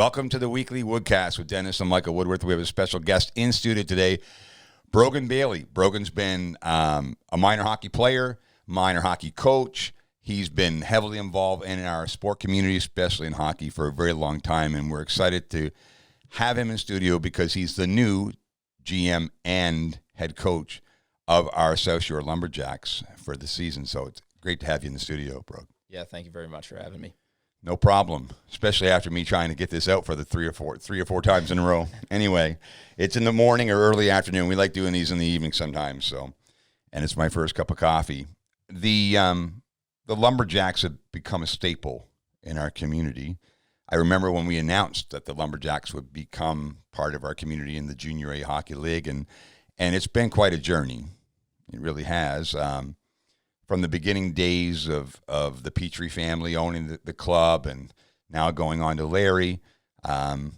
Welcome to the Weekly Woodcast with Dennis and Michael Woodworth. We have a special guest in studio today, Brogan Bailey. Brogan's been a minor hockey player, minor hockey coach. He's been heavily involved in our sport community, especially in hockey, for a very long time, and we're excited to have him in studio because he's the new GM and head coach of our South Shore Lumberjacks for the season. So it's great to have you in the studio, Brogan. Yeah, thank you very much for having me. No problem, especially after me trying to get this out for the three or four times in a row. Anyway, it's in the morning or early afternoon. We like doing these in the evening sometimes. So, and it's my first cup of coffee. The Lumberjacks have become a staple in our community. I remember when we announced that the Lumberjacks would become part of our community in the Junior A Hockey League, and it's been quite a journey. It really has. From the beginning days of the Petrie family owning the club and now going on to Larry. The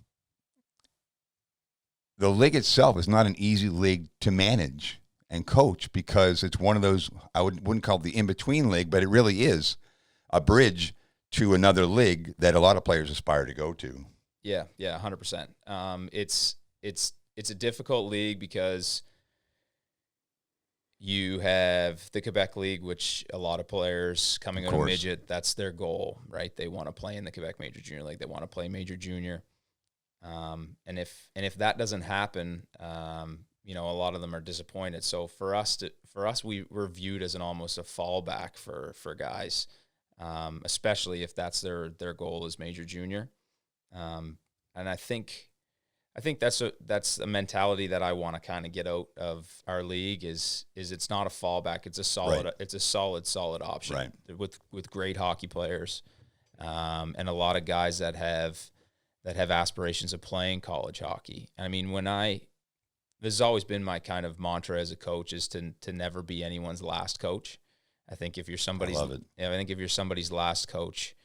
league itself is not an easy league to manage and coach because it's one of those, I wouldn't call it the in-between league, but it really is a bridge to another league that a lot of players aspire to go to. Yeah, 100%. It's a difficult league because you have the Quebec League, which a lot of players coming out of midget, that's their goal, right? They want to play in the Quebec Major Junior League. They want to play Major Junior. And if that doesn't happen, a lot of them are disappointed. So for us, we're viewed as almost a fallback for guys, especially if that's their goal is Major Junior. And I think that's a mentality that I want to kind of get out of our league is it's not a fallback. It's a solid, right. It's a solid option, right. with great hockey players, and a lot of guys that have aspirations of playing college hockey. I mean, this has always been my kind of mantra as a coach is to never be anyone's last coach. I think if you're somebody's, last coach,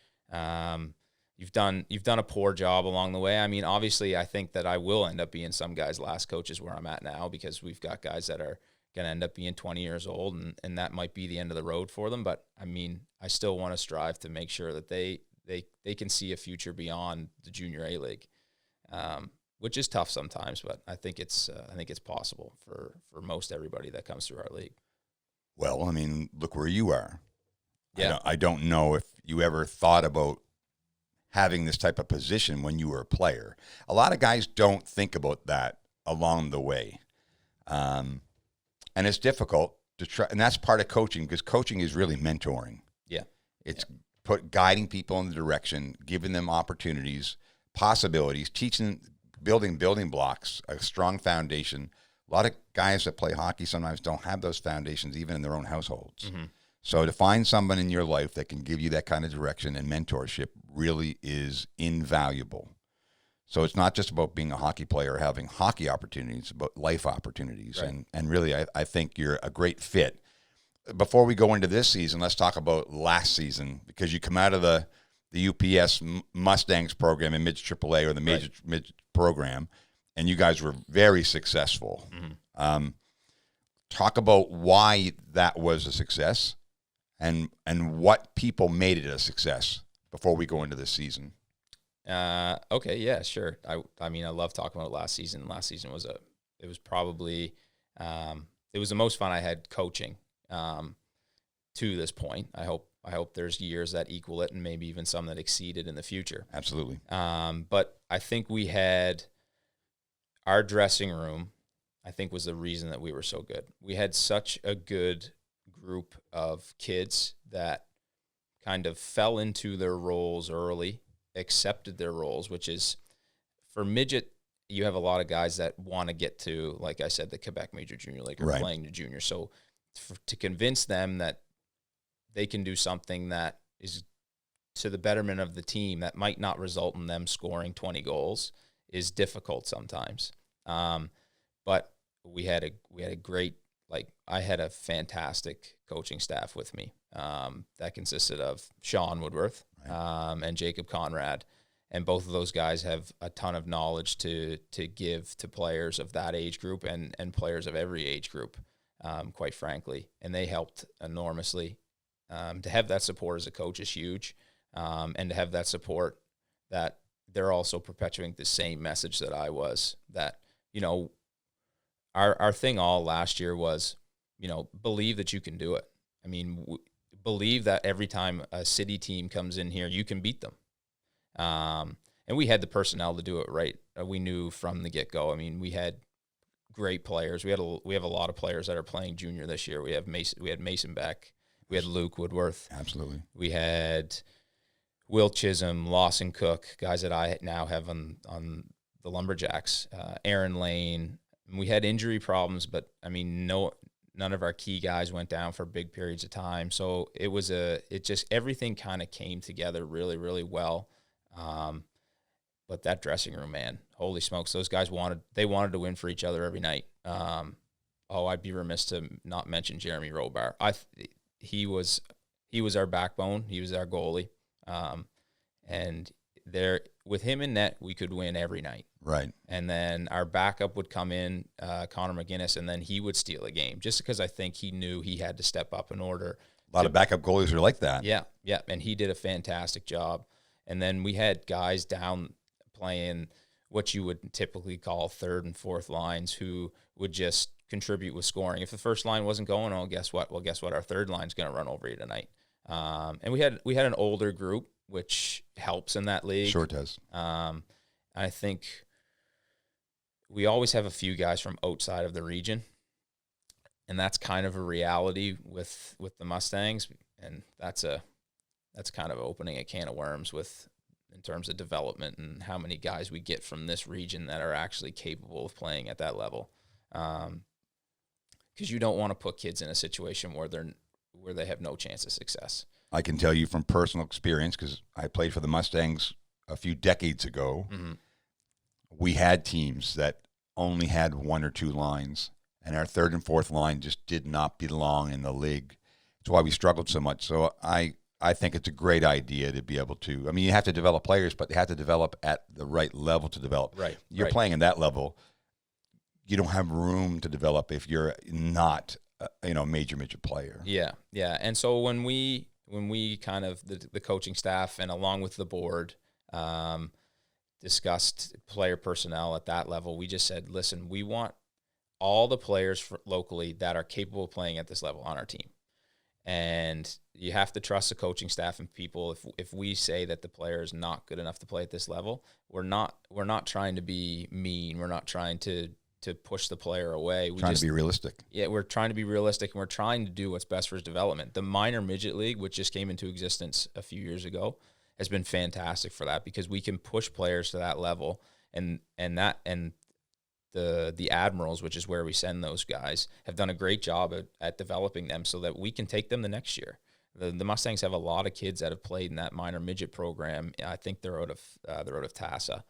You've done a poor job along the way. I mean, obviously, I think that I will end up being some guys' last coaches where I'm at now because we've got guys that are going to end up being 20 years old, and that might be the end of the road for them. But, I mean, I still want to strive to make sure that they can see a future beyond the Junior A League, which is tough sometimes, but I think it's possible for most everybody that comes through our league. Well, I mean, look where you are. Yeah. I don't know if you ever thought about having this type of position when you were a player. A lot of guys don't think about that along the way. And it's difficult to try, and that's part of coaching because coaching is really mentoring. Yeah. It's guiding people in the direction, giving them opportunities, possibilities, teaching, building blocks, a strong foundation. A lot of guys that play hockey sometimes don't have those foundations even in their own households. Mm-hmm. So to find someone in your life that can give you that kind of direction and mentorship really is invaluable. So it's not just about being a hockey player or having hockey opportunities, it's about life opportunities. Right. And really, I think you're a great fit. Before we go into this season, let's talk about last season because you come out of the UPS Mustangs program in Midget AAA or the Midget program, and you guys were very successful. Mm-hmm. Talk about why that was a success. And what people made it a success before we go into this season. Okay, yeah, sure. I mean, I love talking about last season. Last season was probably it was the most fun I had coaching to this point. I hope there's years that equal it and maybe even some that exceed it in the future. Absolutely. But I think we had our dressing room, I think, was the reason that we were so good. We had such a good group of kids that kind of fell into their roles early, accepted their roles, which is for midget, you have a lot of guys that want to get to, like I said, the Quebec Major Junior League or playing the junior. So to convince them that they can do something that is to the betterment of the team that might not result in them scoring 20 goals is difficult sometimes. But we had a great, I had a fantastic coaching staff with me that consisted of Sean Woodworth and Jacob Conrad. And both of those guys have a ton of knowledge to give to players of that age group and players of every age group, quite frankly. And they helped enormously. To have that support as a coach is huge. And to have that support that they're also perpetuating the same message that I was, that, our thing all last year was, believe that you can do it. I mean, believe that every time a city team comes in here, you can beat them. And we had the personnel to do it, right? We knew from the get-go. I mean, we had great players. We have a lot of players that are playing junior this year. We had Mason Beck. We had Luke Woodworth. Absolutely. We had Will Chisholm, Lawson Cook, guys that I now have on the Lumberjacks, Aaron Lane. We had injury problems, but I mean, none of our key guys went down for big periods of time. So it just everything kind of came together really, really well. But that dressing room, man, holy smokes, those guys wanted to win for each other every night. I'd be remiss to not mention Jeremy Robar. He was our backbone. He was our goalie. And there, with him in net, we could win every night. Right. And then our backup would come in, Connor McGinnis, and then he would steal a game just because I think he knew he had to step up in order. A lot of backup goalies are like that. Yeah. And he did a fantastic job. And then we had guys down playing what you would typically call third and fourth lines who would just contribute with scoring. If the first line wasn't going, guess what? Well, guess what? Our third line's going to run over you tonight. And we had an older group, which helps in that league. Sure does. I think we always have a few guys from outside of the region, and that's kind of a reality with the Mustangs, and that's kind of opening a can of worms in terms of development and how many guys we get from this region that are actually capable of playing at that level. Because you don't want to put kids in a situation where they have no chance of success. I can tell you from personal experience, because I played for the Mustangs a few decades ago. Mm-hmm. We had teams that only had one or two lines, and our third and fourth line just did not belong in the league. That's why we struggled so much. So I think it's a great idea to be able to, I mean, you have to develop players, but they have to develop at the right level to develop. Right. You're playing in that level. You don't have room to develop if you're not, a major player. Yeah. And so when we kind of, the coaching staff and along with the board, discussed player personnel at that level, we just said, listen, we want all the players locally that are capable of playing at this level on our team. And you have to trust the coaching staff and people. If we say that the player is not good enough to play at this level, we're not trying to be mean. We're not trying to push the player away. Trying to be realistic. Yeah, we're trying to be realistic, and we're trying to do what's best for his development. The minor midget league, which just came into existence a few years ago, has been fantastic for that because we can push players to that level, and the Admirals, which is where we send those guys, have done a great job at developing them so that we can take them the next year. The Mustangs have a lot of kids that have played in that minor midget program. I think they're out of Tassa,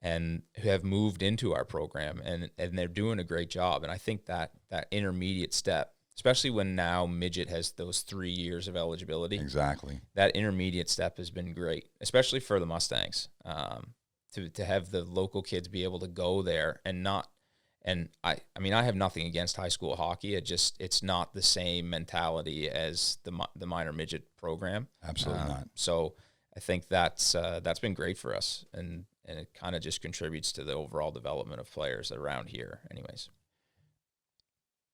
and who have moved into our program, and they're doing a great job. And I think that intermediate step, especially when now midget has those 3 years of eligibility. Exactly. That intermediate step has been great, especially for the Mustangs, to have the local kids be able to go there and not. And I mean, I have nothing against high school hockey. It's not the same mentality as the minor midget program. Absolutely not. So I think that's been great for us, and it kind of just contributes to the overall development of players around here anyways.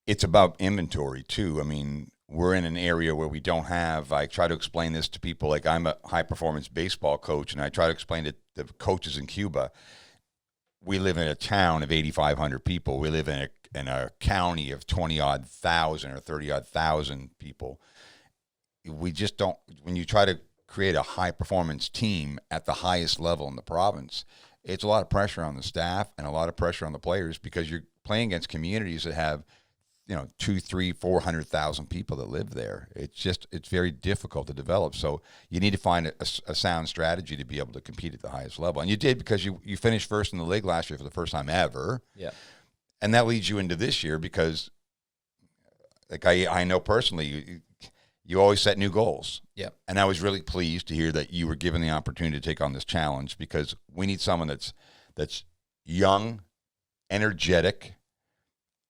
It's about inventory too. I mean, we're in an area where we don't have, I try to explain this to people, like I'm a high performance baseball coach, and I try to explain to the coaches in Cuba, we live in a town of 8,500 people. We live in a county of 20-odd thousand or 30-odd thousand people. We just don't, when you try to create a high-performance team at the highest level in the province, it's a lot of pressure on the staff and a lot of pressure on the players because you're playing against communities that have, 200,000, 300,000, 400,000 people that live there. It's very difficult to develop. So you need to find a sound strategy to be able to compete at the highest level. And you did because you finished first in the league last year for the first time ever. Yeah. And that leads you into this year because, like I know personally, you always set new goals. Yeah. And I was really pleased to hear that you were given the opportunity to take on this challenge because we need someone that's young, energetic,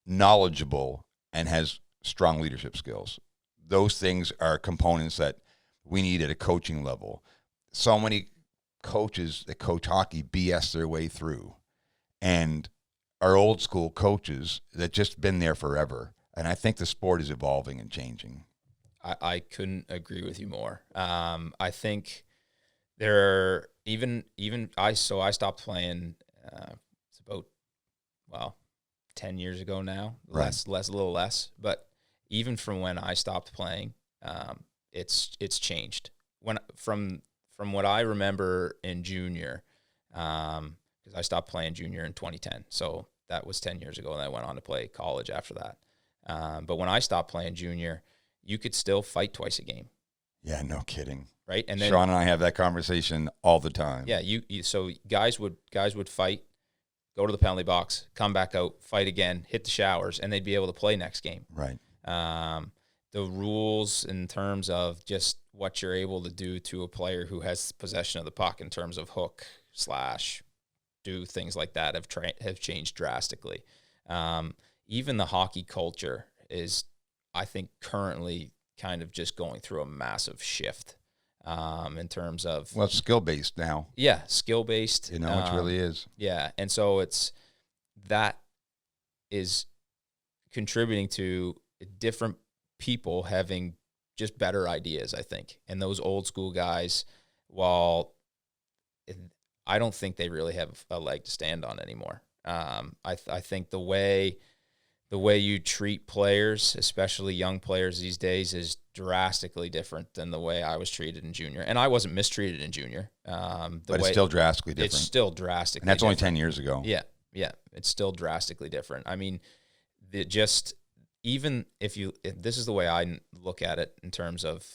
knowledgeable, and has strong leadership skills. Those things are components that we need at a coaching level. So many coaches that coach hockey BS their way through, and our old school coaches that just been there forever. And I think the sport is evolving and changing. I couldn't agree with you more. I think there are I stopped playing. It's about 10 years ago now, Right. a little less. But even from when I stopped playing, it's changed. From what I remember in junior, because I stopped playing junior in 2010, so that was 10 years ago, and I went on to play college after that. But when I stopped playing junior, you could still fight twice a game. Yeah, no kidding. Right, and then Sean and I have that conversation all the time. yeah, so guys would fight, go to the penalty box, come back out, fight again, hit the showers, and they'd be able to play next game. Right. The rules in terms of just what you're able to do to a player who has possession of the puck in terms of hook, slash, do things like that have changed drastically. Even the hockey culture is, I think, currently kind of just going through a massive shift in terms of... Well, it's skill-based now. Yeah, skill-based. It really is. Yeah, and so that is contributing to different people having just better ideas, I think. And those old school guys, while I don't think they really have a leg to stand on anymore. I think the way you treat players, especially young players these days, is drastically different than the way I was treated in junior. And I wasn't mistreated in junior. But it's still drastically different. It's still drastically different. And that's only different. 10 years ago. Yeah. It's still drastically different. I mean, even if this is the way I look at it in terms of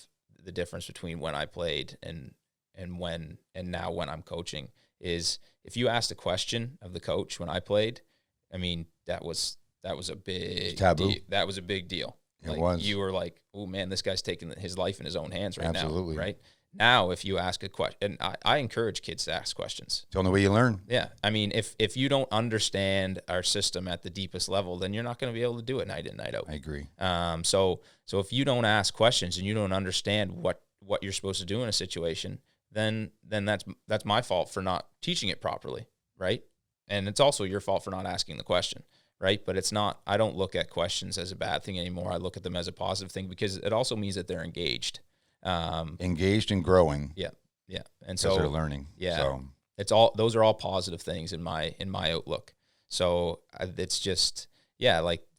the difference between when I played and now when I'm coaching, is if you asked a question of the coach when I played, I mean, that was a big taboo. That was a big deal. It was. You were like, oh man, this guy's taking his life in his own hands right Absolutely. now. Right now, if you ask a question, and I encourage kids to ask questions. It's the only way you learn. Yeah, I mean, if you don't understand our system at the deepest level, then you're not going to be able to do it night in, night out. I agree. So if you don't ask questions and you don't understand what you're supposed to do in a situation, then that's my fault for not teaching it properly, right? And it's also your fault for not asking the question, right? But it's not. I don't look at questions as a bad thing anymore. I look at them as a positive thing because it also means that they're engaged. Engaged and growing. Yeah. And so they're learning. Yeah. So those are all positive things in my outlook. So it's just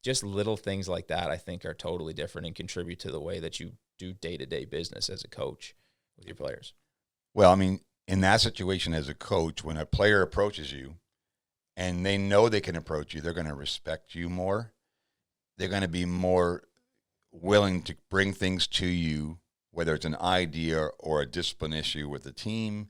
just little things like that I think are totally different and contribute to the way that you do day-to-day business as a coach with your players. Well, I mean, in that situation as a coach, when a player approaches you and they know they can approach you, they're going to respect you more. They're going to be more willing to bring things to you, whether it's an idea or a discipline issue with the team,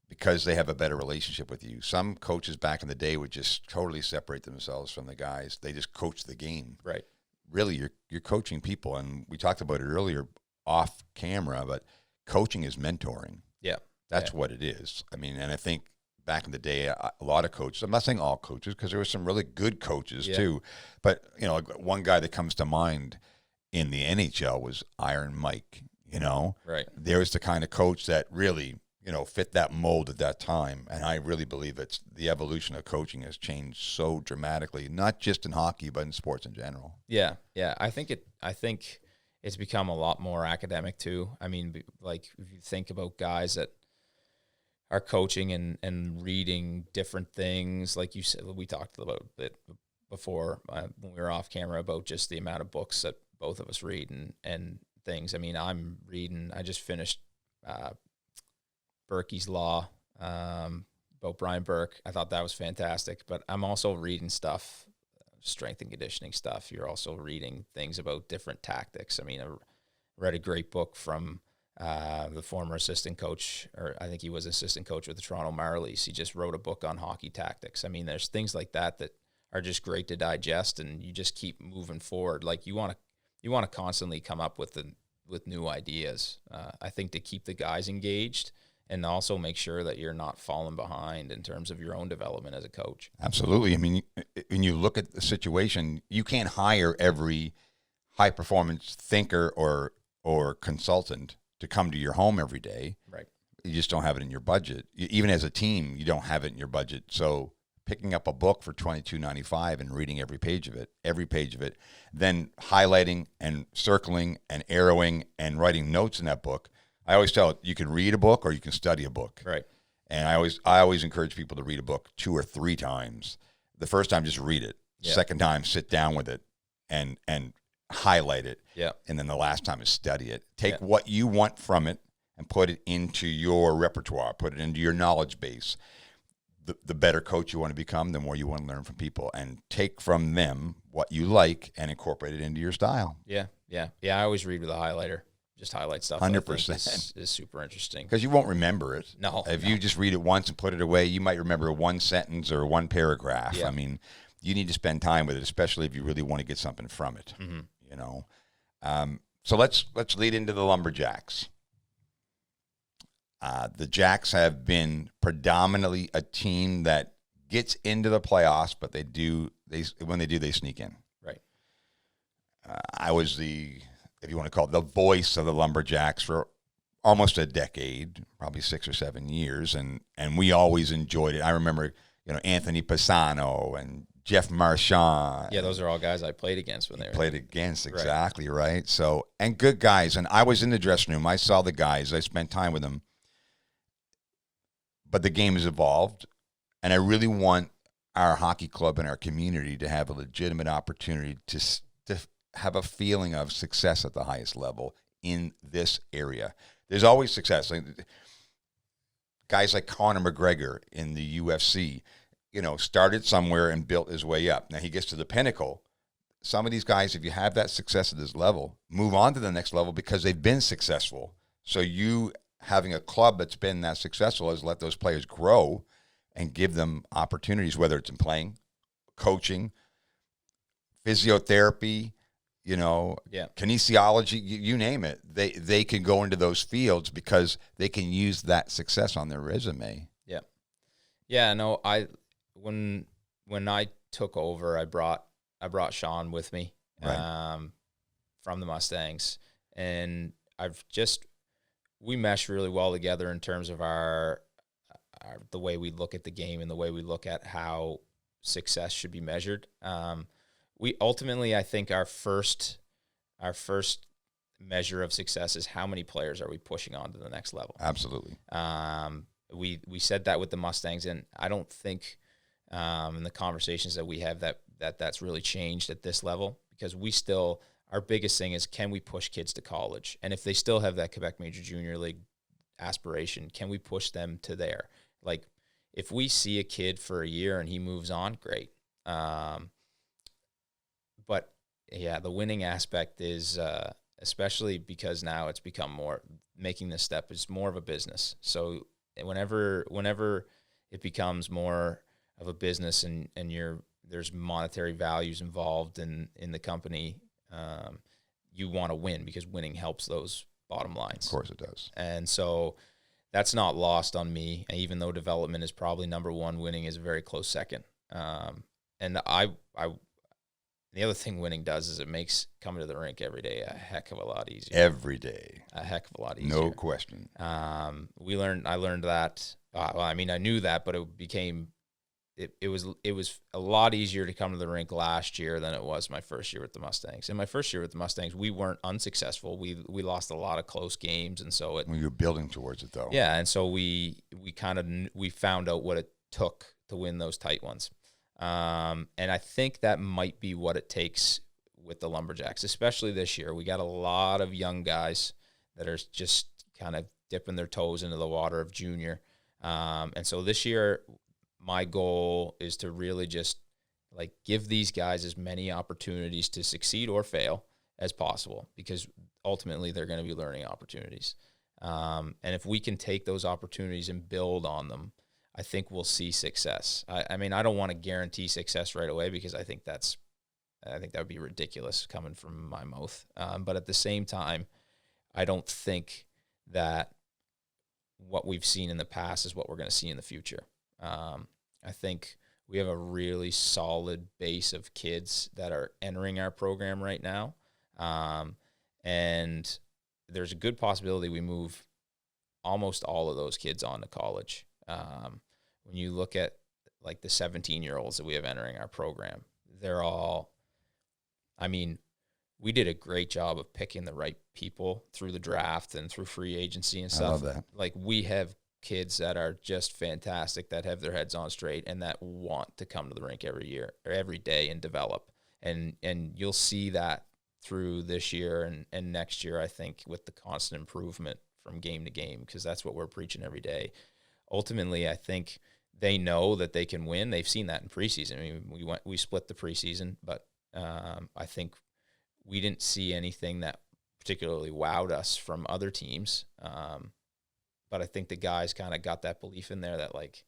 because they have a better relationship with you. Some coaches back in the day would just totally separate themselves from the guys. They just coach the game. Right. Really, you're coaching people, and we talked about it earlier off camera, but coaching is mentoring. Yeah. That's what it is. I mean, and I think back in the day, a lot of coaches, I'm not saying all coaches, because there were some really good coaches too, but, like one guy that comes to mind in the NHL was Iron Mike, Right. There's the kind of coach that really, fit that mold at that time. And I really believe it's the evolution of coaching has changed so dramatically, not just in hockey, but in sports in general. Yeah. I think it's become a lot more academic too. I mean, like if you think about guys that are coaching and reading different things, like you said, we talked about it before when we were off camera about just the amount of books that both of us read and things. I mean, I just finished Berkey's Law about Brian Burke. I thought that was fantastic, but I'm also reading stuff, strength and conditioning stuff. You're also reading things about different tactics. I mean, I read a great book from the former assistant coach, or I think he was assistant coach with the Toronto Marlies. He just wrote a book on hockey tactics. I mean, there's things like that are just great to digest, and you just keep moving forward. Like you want to constantly come up with new ideas. I think to keep the guys engaged and also make sure that you're not falling behind in terms of your own development as a coach. Absolutely. I mean, when you look at the situation, you can't hire every high performance thinker or consultant to come to your home every day. Right. You just don't have it in your budget. Even as a team, you don't have it in your budget. So picking up a book for $22.95 and reading every page of it, then highlighting and circling and arrowing and writing notes in that book. I always tell you can read a book or you can study a book. Right. And I always encourage people to read a book 2 or 3 times. The first time, just read it. Yeah. Second time, sit down with it and highlight it. Yeah. And then the last time is study it. Take what you want from it and put it into your repertoire, put it into your knowledge base. The better coach you want to become, the more you want to learn from people, and take from them what you like and incorporate it into your style. Yeah. I always read with a highlighter. Just highlight stuff. 100% is super interesting because you won't remember it. No, if you just read it once and put it away, you might remember one sentence or one paragraph. Yeah. I mean, you need to spend time with it, especially if you really want to get something from it. Mm-hmm. You know, so let's lead into the Lumberjacks. The Jacks have been predominantly a team that gets into the playoffs, but when they do, they sneak in. Right. I was if you want to call it, the voice of the Lumberjacks for almost a decade, probably 6 or 7 years, and we always enjoyed it. I remember, Anthony Pisano and Jeff Marchand. Yeah, those are all guys I played against when they were played against, exactly, right? So, and good guys, and I was in the dressing room. I saw the guys. I spent time with them. But the game has evolved, and I really want our hockey club and our community to have a legitimate opportunity to have a feeling of success at the highest level in this area. There's always success. Guys like Conor McGregor in the UFC, started somewhere and built his way up. Now he gets to the pinnacle. Some of these guys, if you have that success at this level, move on to the next level because they've been successful. So you having a club that's been that successful has let those players grow and give them opportunities, whether it's in playing, coaching, physiotherapy, kinesiology, you name it. They can go into those fields because they can use that success on their resume. Yeah. Yeah, no, when I took over, I brought Sean with me, right. From the Mustangs, and we mesh really well together in terms of the way we look at the game and the way we look at how success should be measured. We ultimately, I think our first measure of success is how many players are we pushing on to the next level. Absolutely. We said that with the Mustangs, and I don't think in the conversations that we have that's really changed at this level, because our biggest thing is, can we push kids to college? And if they still have that Quebec Major Junior League aspiration, can we push them to there? Like, if we see a kid for a year and he moves on, great. But yeah, the winning aspect is, especially because now it's become making this step is more of a business. So whenever it becomes more of a business and there's monetary values involved in the company, you want to win because winning helps those bottom lines. Of course it does. And so that's not lost on me. And even though development is probably number one, winning is a very close second. And the other thing winning does is it makes coming to the rink every day a heck of a lot easier. Every day. A heck of a lot easier. No question. I learned that. I knew that, but it became it was a lot easier to come to the rink last year than it was my first year with the Mustangs. In my first year with the Mustangs, we weren't unsuccessful. We lost a lot of close games, and so you're building towards it though. Yeah, and so we found out what it took to win those tight ones. And I think that might be what it takes with the Lumberjacks, especially this year. We got a lot of young guys that are just kind of dipping their toes into the water of junior. And so this year, my goal is to really just give these guys as many opportunities to succeed or fail as possible, because ultimately they're going to be learning opportunities. And if we can take those opportunities and build on them, I think we'll see success. I don't want to guarantee success right away, because I think that would be ridiculous coming from my mouth. But at the same time, I don't think that what we've seen in the past is what we're going to see in the future. I think we have a really solid base of kids that are entering our program right now. And there's a good possibility we move almost all of those kids on to college. When you look at like the 17-year-olds that we have entering our program, they're all, I mean, we did a great job of picking the right people through the draft and through free agency and stuff. I love that. Like, we have kids that are just fantastic, that have their heads on straight and that want to come to the rink every year or every day and develop. And you'll see that through this year and next year, I think, with the constant improvement from game to game, because that's what we're preaching every day. Ultimately, I think they know that they can win. They've seen that in preseason. I mean, we split the preseason, but I think we didn't see anything that particularly wowed us from other teams. But I think the guys kind of got that belief in there that, like,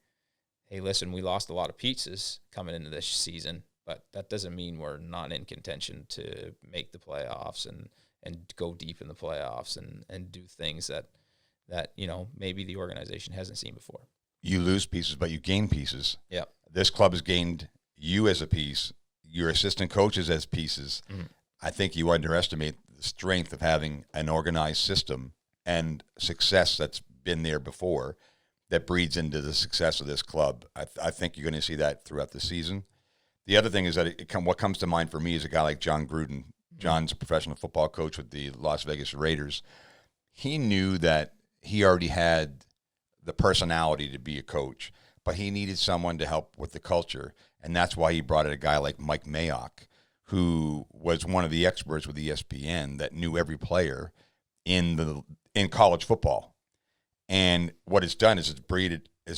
hey, listen, we lost a lot of pieces coming into this season, but that doesn't mean we're not in contention to make the playoffs and go deep in the playoffs and do things that, you know, maybe the organization hasn't seen before. You lose pieces, but you gain pieces. Yeah. This club has gained you as a piece, your assistant coaches as pieces. Mm-hmm. I think you underestimate the strength of having an organized system and success that's been there before that breeds into the success of this club. I think you're going to see that throughout the season. The other thing is that what comes to mind for me is a guy like John Gruden. John's a professional football coach with the Las Vegas Raiders. He knew that he already had the personality to be a coach, but he needed someone to help with the culture, and that's why he brought in a guy like Mike Mayock, who was one of the experts with ESPN that knew every player in college football. And what it's done is it's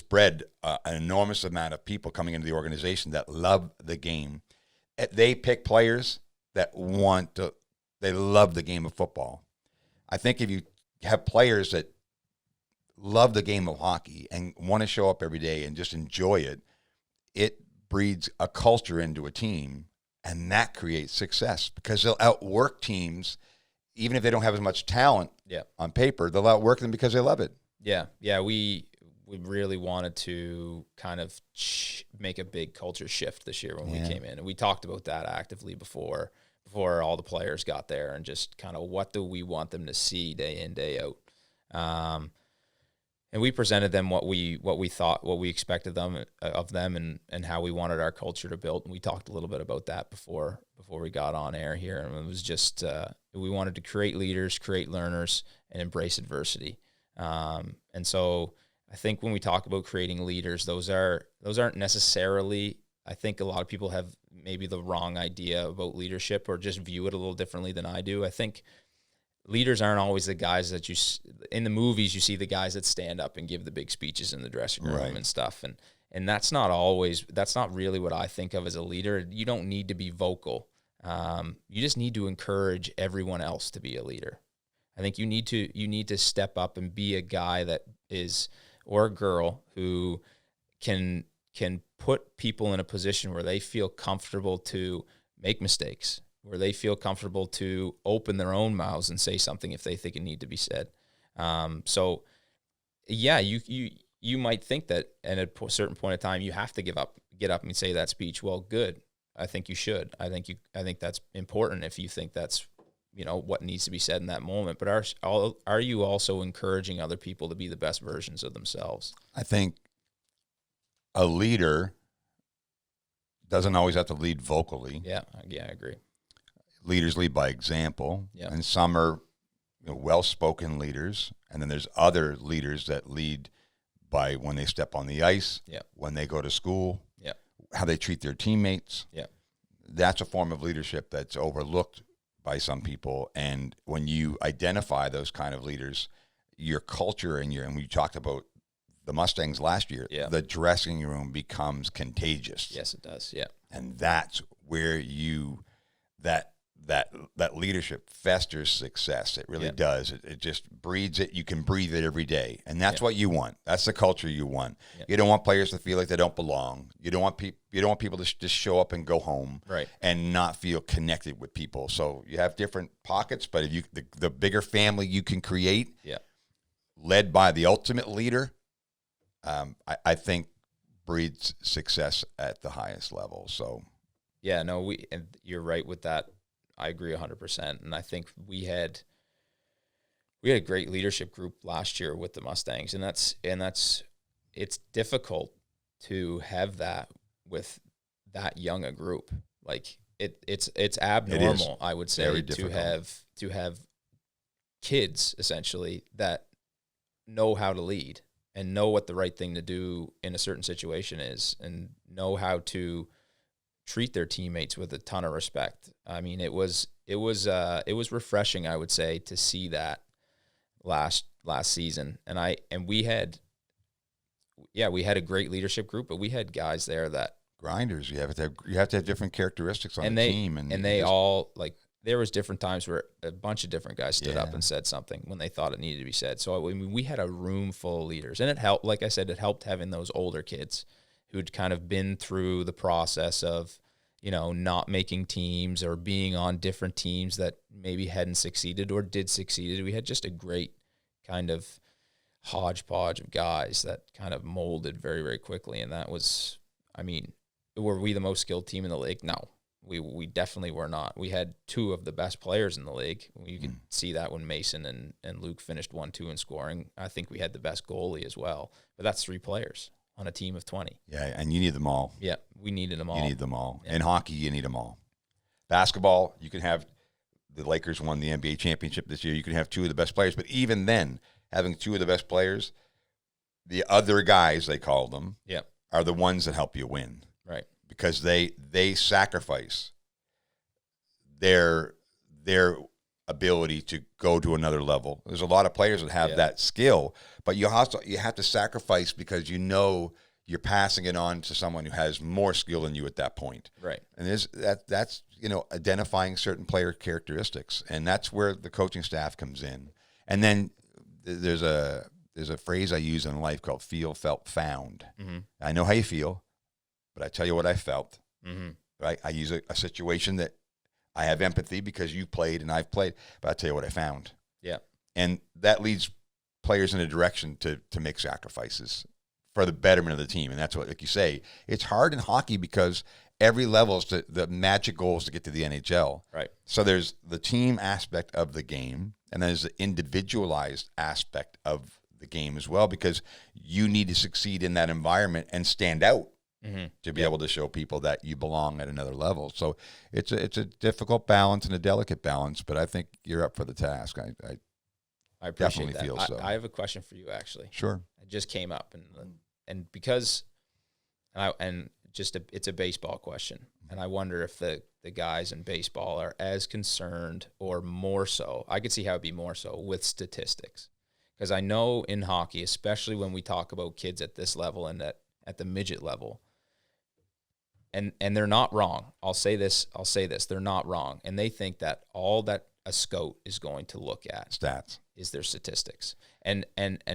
bred an enormous amount of people coming into the organization that love the game. They pick players that they love the game of football. I think if you have players that love the game of hockey and want to show up every day and just enjoy it, it breeds a culture into a team, and that creates success because they'll outwork teams even if they don't have as much talent on paper. They'll outwork them because they love it. Yeah, we really wanted to kind of make a big culture shift this year when we came in, and we talked about that actively before all the players got there, and just kind of what do we want them to see day in, day out. And we presented them what we thought, what we expected of them, and how we wanted our culture to build. And we talked a little bit about that before we got on air here. And it was just we wanted to create leaders, create learners, and embrace adversity. And so I think when we talk about creating leaders, those aren't necessarily. I think a lot of people have maybe the wrong idea about leadership or just view it a little differently than I do. I think leaders aren't always the guys that in the movies you see the guys that stand up and give the big speeches in the dressing room and stuff. And that's not really what I think of as a leader. You don't need to be vocal. You just need to encourage everyone else to be a leader. I think you need to step up and be a guy that is, or a girl who can put people in a position where they feel comfortable to make mistakes, where they feel comfortable to open their own mouths and say something if they think it need to be said. So yeah, you might think that at a certain point in time you have to get up and say that speech. Well, good. I think you should. I think that's important if you think that's, you know, what needs to be said in that moment. But are you also encouraging other people to be the best versions of themselves? I think a leader doesn't always have to lead vocally. Yeah, I agree. Leaders lead by example, and some are well-spoken leaders, and then there's other leaders that lead by when they step on the ice, when they go to school, how they treat their teammates. That's a form of leadership that's overlooked by some people, and when you identify those kind of leaders, your culture and we talked about the Mustangs last year, the dressing room becomes contagious. Yes, it does. Yeah, and that's where that leadership festers success. It really does. It just breeds it. You can breathe it every day, and that's what you want. That's the culture you want. You don't want players to feel like they don't belong. You don't want people to just show up and go home, and not feel connected with people. So you have different pockets, but if the bigger family you can create, led by the ultimate leader, I think breeds success at the highest level. So and you're right with that. I agree 100%. And I think we had we had a great leadership group last year with the Mustangs, and it's difficult to have that with that young a group. Like it's abnormal, I would say, to have kids essentially that know how to lead and know what the right thing to do in a certain situation is, and know how to treat their teammates with a ton of respect. I mean, it was refreshing, I would say, to see that last season. And we had a great leadership group, but we had guys there that grinders. You have to have different characteristics on the team, and they all, like, there was different times where a bunch of different guys stood up and said something when they thought it needed to be said. So I mean, we had a room full of leaders, and it helped. Like I said, it helped having those older kids who'd kind of been through the process of, you know, not making teams or being on different teams that maybe hadn't succeeded or did succeed. We had just a great kind of hodgepodge of guys that kind of molded very, very quickly. And that was, I mean, were we the most skilled team in the league? No, we definitely were not. We had two of the best players in the league. You could see that when Mason and Luke finished 1-2 in scoring. I think we had the best goalie as well. But that's 3 players on a team of 20. Yeah, and you need them all. Yeah, we needed them all. You need them all. Yeah. In hockey, you need them all. Basketball, you can have the Lakers won the NBA championship this year. You can have 2 of the best players. But even then, having 2 of the best players, the other guys, they call them, are the ones that help you win. Right. Because they sacrifice their ability to go to another level. There's a lot of players that have that skill, but you have to sacrifice because you know you're passing it on to someone who has more skill than you at that point. Right. And that's you know, identifying certain player characteristics, and that's where the coaching staff comes in. And then there's a phrase I use in life called feel, felt, found. Mm-hmm. I know how you feel, but I tell you what I felt. Mm-hmm. Right? I use a situation that I have empathy because you played and I've played, but I tell you what I found. Yeah. And that leads players in a direction to make sacrifices for the betterment of the team. And that's what, like you say, it's hard in hockey because every level is the magic goal is to get to the NHL. Right. So there's the team aspect of the game, and there's the individualized aspect of the game as well, because you need to succeed in that environment and stand out. Mm-hmm. To be able to show people that you belong at another level. So it's a difficult balance and a delicate balance, but I think you're up for the task. I appreciate definitely that. feel so. I have a question for you, actually. Sure. It just came up, and because it's a baseball question, and I wonder if the guys in baseball are as concerned or more so. I could see how it'd be more so with statistics, because I know in hockey, especially when we talk about kids at this level and at the midget level. And they're not wrong. I'll say this. They're not wrong. And they think that all that a scout is going to look at stats is their statistics. And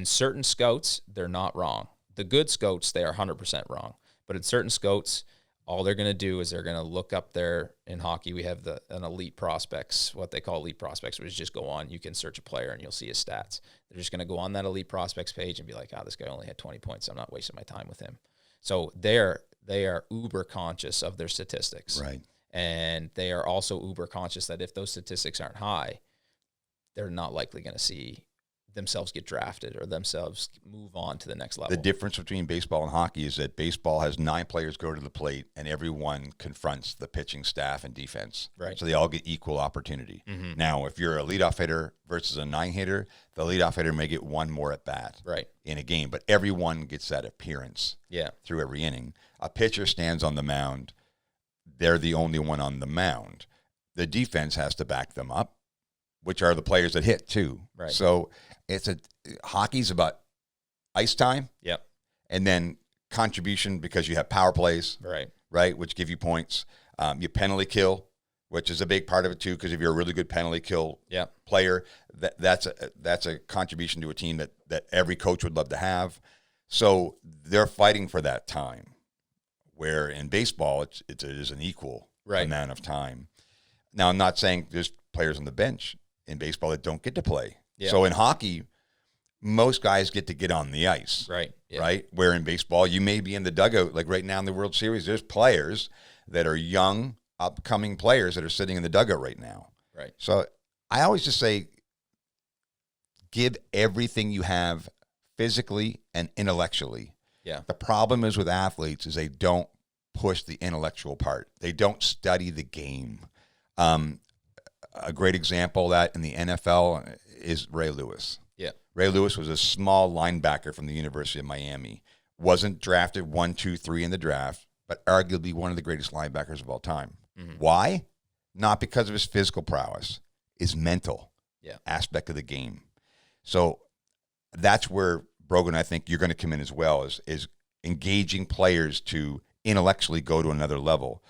certain scouts, they're not wrong. The good scouts, they are 100% wrong. But in certain scouts, all they're going to do is they're going to look up there. In hockey, we have an elite prospects, what they call elite prospects, which is just go on. You can search a player and you'll see his stats. They're just going to go on that elite prospects page and be like, this guy only had 20 points. I'm not wasting my time with him. So they are uber conscious of their statistics. Right. And they are also uber conscious that if those statistics aren't high, they're not likely going to see themselves get drafted or themselves move on to the next level. The difference between baseball and hockey is that baseball has 9 players go to the plate and everyone confronts the pitching staff and defense. Right. So they all get equal opportunity. Mm-hmm. Now, if you're a leadoff hitter versus a 9 hitter, the leadoff hitter may get 1 more at bat in a game, but everyone gets that appearance through every inning. A pitcher stands on the mound. They're the only one on the mound. The defense has to back them up, which are the players that hit too. Right. So hockey's about ice time. Yep. And then contribution because you have power plays. Right. Which give you points. You penalty kill, which is a big part of it too, because if you're a really good penalty kill player, that's a contribution to a team that every coach would love to have. So they're fighting for that time. Where in baseball, it is an equal amount of time. Now, I'm not saying there's players on the bench in baseball that don't get to play. Yeah. So in hockey, most guys get to get on the ice. Right. Yeah. Right? Where in baseball, you may be in the dugout. Like right now in the World Series, there's players that are young, upcoming players that are sitting in the dugout right now. Right. So I always just say, give everything you have physically and intellectually. Yeah. The problem is with athletes is they don't push the intellectual part. They don't study the game. A great example of that in the NFL is Ray Lewis. Yeah. Ray Lewis was a small linebacker from the University of Miami. Wasn't drafted 1, 2, 3 in the draft, but arguably one of the greatest linebackers of all time. Mm-hmm. Why? Not because of his physical prowess, his mental aspect of the game. So that's where, Brogan, I think you're going to come in as well, is engaging players to intellectually go to another level.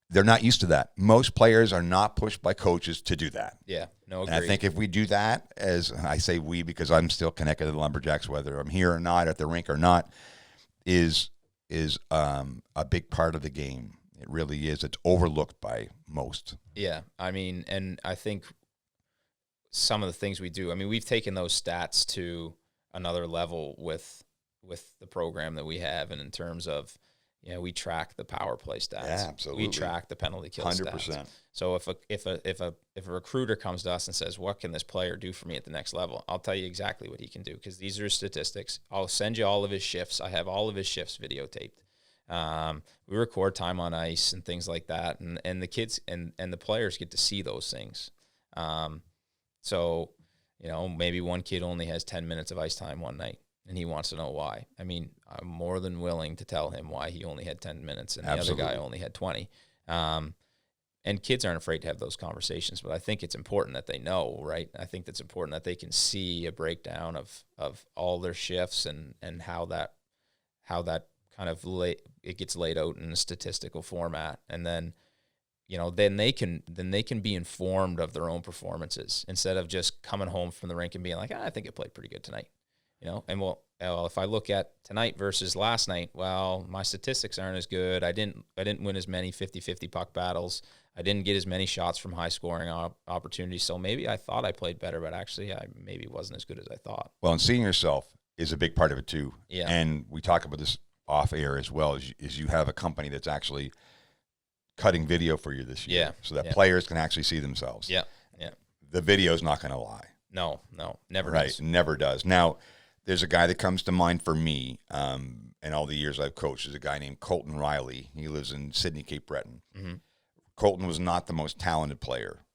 They're not used to that. Most players are not pushed by coaches to do that. Yeah, no, agreed. And I think if we do that, as I say we because I'm still connected to the Lumberjacks, whether I'm here or not, at the rink or not, is a big part of the game. It really is. It's overlooked by most. Yeah, I mean, and I think some of the things we do, I mean, we've taken those stats to another level with the program that we have, and in terms of, we track the power play stats. Yeah, absolutely. We track the penalty kill 100%. stats. So if a recruiter comes to us and says, "What can this player do for me at the next level?" I'll tell you exactly what he can do, because these are statistics. I'll send you all of his shifts. I have all of his shifts videotaped. We record time on ice and things like that, and the kids and the players get to see those things. So maybe one kid only has 10 minutes of ice time one night, and he wants to know why. I mean, I'm more than willing to tell him why he only had 10 minutes and Absolutely. the other guy only had 20. And kids aren't afraid to have those conversations, but I think it's important that they know, right? I think it's important that they can see a breakdown of all their shifts and how that kind of it gets laid out in a statistical format, and then then they can be informed of their own performances instead of just coming home from the rink and being like, I think it played pretty good tonight. And well, if I look at tonight versus last night, well, my statistics aren't as good. I didn't win as many 50-50 puck battles. I didn't get as many shots from high scoring opportunities. So maybe I thought I played better, but actually I maybe wasn't as good as I thought. Well, and seeing yourself is a big part of it too. Yeah. And we talk about this off air as well, is you have a company that's actually cutting video for you this year, so that players can actually see themselves. Yeah, yeah. The video's not going to lie. No, never right, does. Never does. Now, there's a guy that comes to mind for me, in all the years I've coached, is a guy named Colton Riley. He lives in Sydney, Cape Breton. Mm-hmm. Colton was not the most talented player.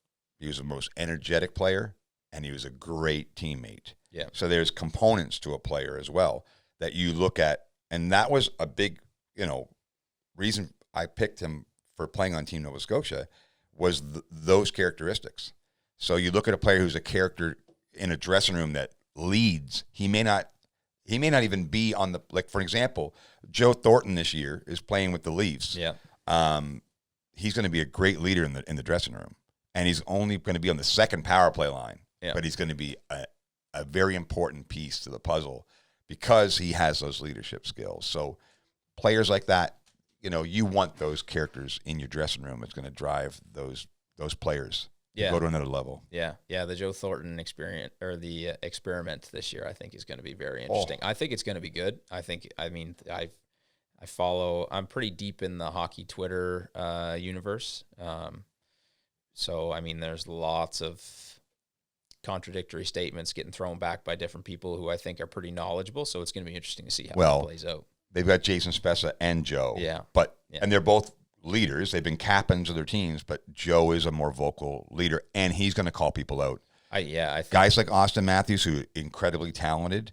He was the most energetic player, and he was a great teammate. Yeah. So there's components to a player as well that you look at, and that was a big, reason I picked him for playing on Team Nova Scotia was those characteristics. So you look at a player who's a character in a dressing room that leads. He may not even be on the, like, for example, Joe Thornton this year is playing with the Leafs. Yeah. He's going to be a great leader in the dressing room, and he's only going to be on the second power play line. Yeah. But he's going to be a very important piece to the puzzle because he has those leadership skills. So players like that, you want those characters in your dressing room. It's going to drive those players to go to another level. Yeah. Yeah. The Joe Thornton experience, or the experiment this year, I think is going to be very interesting. I think it's going to be good. I'm pretty deep in the hockey Twitter universe. So, I mean, there's lots of contradictory statements getting thrown back by different people who I think are pretty knowledgeable. So it's going to be interesting to see how it plays out. They've got Jason Spezza and Joe. Yeah. And they're both leaders. They've been captains of their teams, but Joe is a more vocal leader, and he's going to call people out. I think guys like Austin Matthews, who are incredibly talented,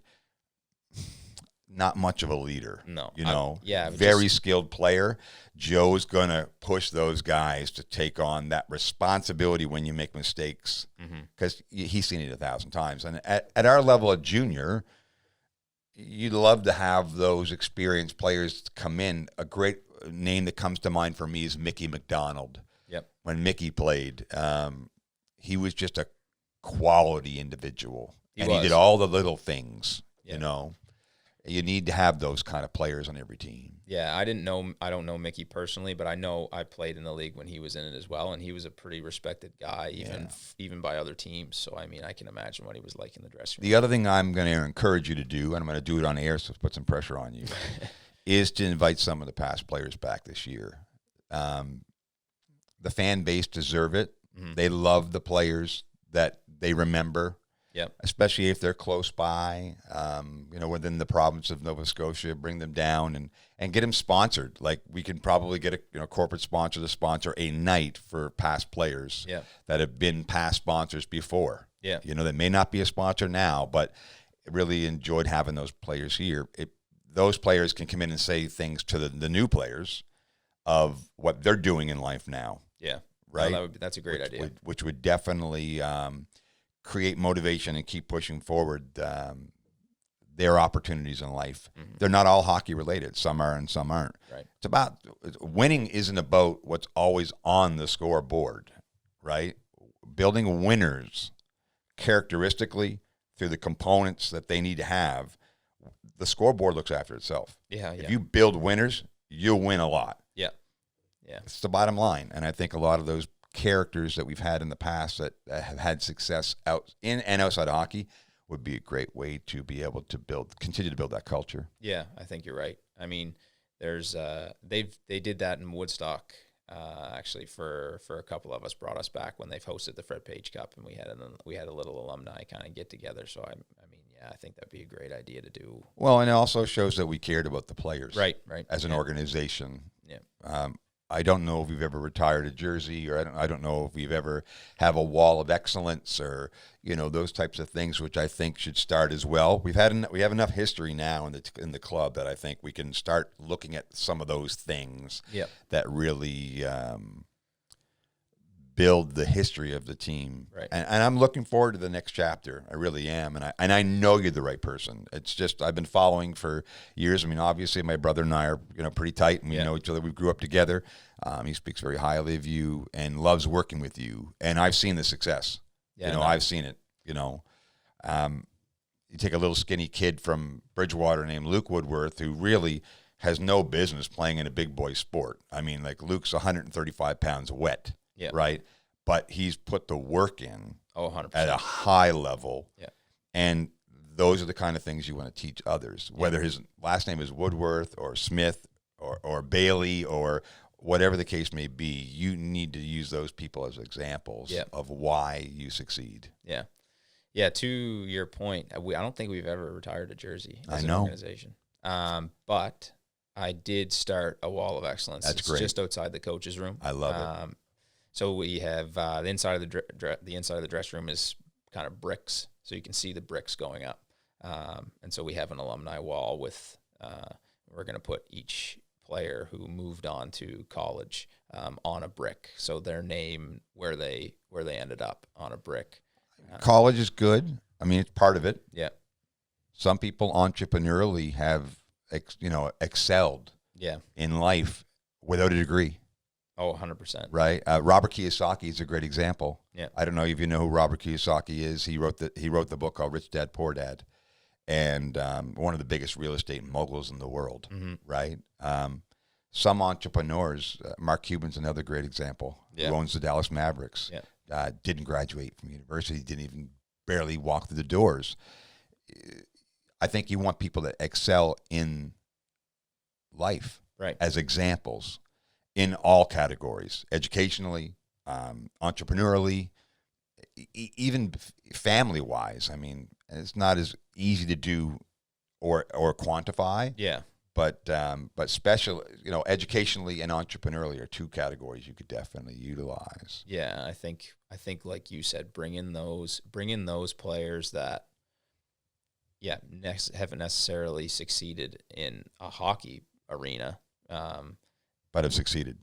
not much of a leader. No. Very skilled player. Joe's going to push those guys to take on that responsibility when you make mistakes, because he's seen it 1,000 times. And at our level of junior, you'd love to have those experienced players come in. A great name that comes to mind for me is Mickey McDonald. Yep. When Mickey played, he was just a quality individual. He did all the little things, You need to have those kind of players on every team. Yeah, I don't know Mickey personally, but I know I played in the league when he was in it as well, and he was a pretty respected guy, even by other teams. So, I mean, I can imagine what he was like in the dressing room. The other thing I'm going to encourage you to do, and I'm going to do it on air, so put some pressure on you, is to invite some of the past players back this year. The fan base deserve it. Mm-hmm. They love the players that they remember. Yep. especially if they're close by, within the province of Nova Scotia, bring them down and get them sponsored. Like we can probably get a corporate sponsor to sponsor a night for past players that have been past sponsors before. Yeah. They may not be a sponsor now, but really enjoyed having those players here. Those players can come in and say things to the new players of what they're doing in life now. Yeah. Right. No, that's a great idea. Which would definitely create motivation and keep pushing forward their opportunities in life. Mm-hmm. They're not all hockey related. Some are and some aren't. Right. It's about winning isn't about what's always on the scoreboard, right? Building winners characteristically through the components that they need to have. The scoreboard looks after itself. Yeah. If you build winners, you'll win a lot. Yeah. Yeah. It's the bottom line. And I think a lot of those characters that we've had in the past that have had success out in and outside of hockey would be a great way to be able to continue to build that culture. Yeah, I think you're right. I mean, there's they did that in Woodstock actually for a couple of us, brought us back when they've hosted the Fred Page Cup, and we had a little alumni kind of get together. So I mean, yeah, I think that'd be a great idea to do. Well, and it also shows that we cared about the players, right, as an organization. Yeah. I don't know if we've ever retired a jersey, or I don't know if we've ever have a wall of excellence, or those types of things, which I think should start as well. We have enough history now in the club that I think we can start looking at some of those things that really build the history of the team. Right. And I'm looking forward to the next chapter. I really am. And I know you're the right person. It's just, I've been following for years. I mean, obviously my brother and I are, pretty tight, and we know each other. We grew up together. He speaks very highly of you and loves working with you. And I've seen the success. Yeah, I've seen it, You take a little skinny kid from Bridgewater named Luke Woodworth, who really has no business playing in a big boy sport. I mean, like, Luke's 135 pounds wet. Yeah. Right. But he's put the work in 100%. at a high level. Yeah. And those are the kind of things you want to teach others, whether his last name is Woodworth or Smith or Bailey or whatever the case may be. You need to use those people as examples of why you succeed. Yeah. Yeah. To your point, I don't think we've ever retired a jersey as an organization. But I did start a wall of excellence. That's great. Just outside the coach's room. I love it. So we have the inside of the inside of the dressing room is kind of bricks, so you can see the bricks going up. And so we have an alumni wall with we're going to put each player who moved on to college on a brick, so their name, where they ended up on a brick. College is good. I mean, it's part of it. Yeah. Some people entrepreneurially have excelled in life without a degree. Oh, 100%. Right. Robert Kiyosaki is a great example. Yeah. I don't know if you know who Robert Kiyosaki is. He wrote the book called Rich Dad Poor Dad, and one of the biggest real estate moguls in the world. Mm-hmm. Right. Some entrepreneurs, Mark Cuban's another great example. Who owns the Dallas Mavericks. Yeah. Didn't graduate from university. Didn't even barely walk through the doors. I think you want people that excel in life, right, as examples. In all categories, educationally, entrepreneurially, even family-wise. I mean, it's not as easy to do or quantify. Yeah. But special, educationally and entrepreneurially are two categories you could definitely utilize. Yeah, I think like you said, bring in those players that, haven't necessarily succeeded in a hockey arena. But have succeeded.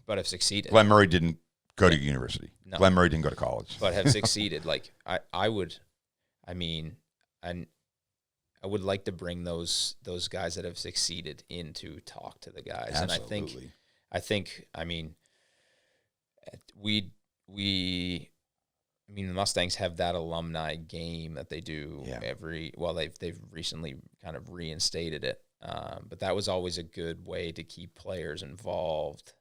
Glenn Murray didn't go to university. No. Glenn Murray didn't go to college. But have succeeded. Like I would like to bring those guys that have succeeded in to talk to the guys. Absolutely. And I think the Mustangs have that alumni game that they do they've recently kind of reinstated it. But that was always a good way to keep players involved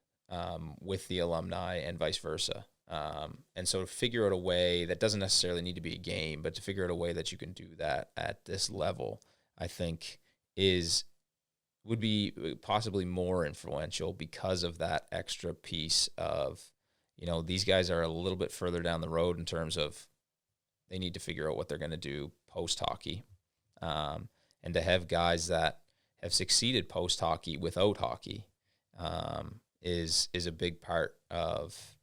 with the alumni and vice versa. And so to figure out a way that doesn't necessarily need to be a game, but to figure out a way that you can do that at this level, I think would be possibly more influential because of that extra piece of, these guys are a little bit further down the road in terms of they need to figure out what they're going to do post hockey, and to have guys that have succeeded post hockey without hockey is a big part of,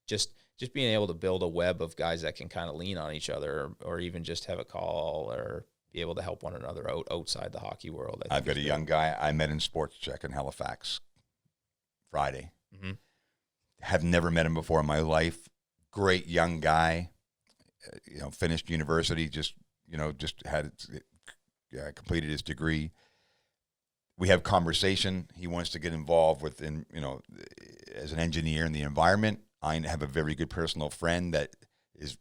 just being able to build a web of guys that can kind of lean on each other, or even just have a call or be able to help one another out outside the hockey world. I've got a young guy I met in Sports Check in Halifax Friday. Mm-hmm. Have never met him before in my life. Great young guy, finished university, just had completed his degree. We have conversation. He wants to get involved as an engineer in the environment. I have a very good personal friend that is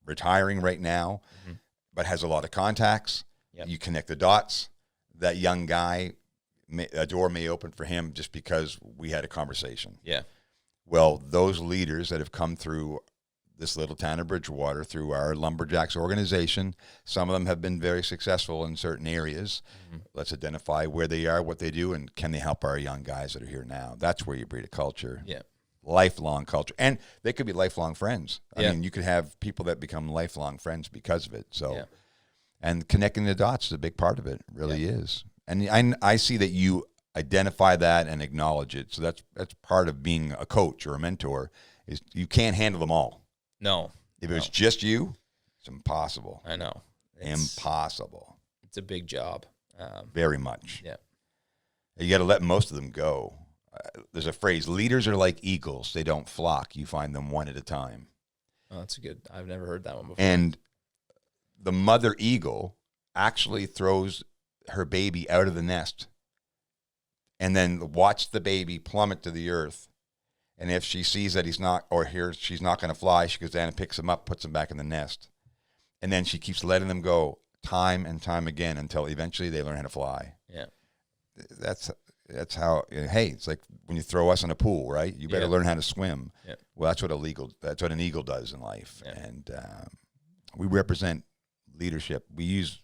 retiring right now, mm-hmm. but has a lot of contacts. Yep. You connect the dots. That young guy, a door may open for him just because we had a conversation. Yeah. Well, those leaders that have come through this little town of Bridgewater, through our Lumberjacks organization, some of them have been very successful in certain areas. Mm-hmm. Let's identify where they are, what they do, and can they help our young guys that are here now? That's where you breed a culture. Yeah. Lifelong culture. And they could be lifelong friends. I mean, you could have people that become lifelong friends because of it. So, and connecting the dots is a big part of it. It really is. And I see that you identify that and acknowledge it. So that's part of being a coach or a mentor, is you can't handle them all. No. If it was just you, it's impossible. I know. Impossible. It's a big job. Very much. Yeah. You got to let most of them go. There's a phrase, leaders are like eagles. They don't flock. You find them one at a time. Oh, that's good. I've never heard that one before. And the mother eagle actually throws her baby out of the nest and then watch the baby plummet to the earth. And if she sees that she's not going to fly, she goes down and picks him up, puts him back in the nest. And then she keeps letting them go time and time again until eventually they learn how to fly. Yeah. That's how, hey, it's like when you throw us in a pool, right? You better learn how to swim. Yeah. Well, that's what an eagle does in life. Yeah. And we represent leadership. We use,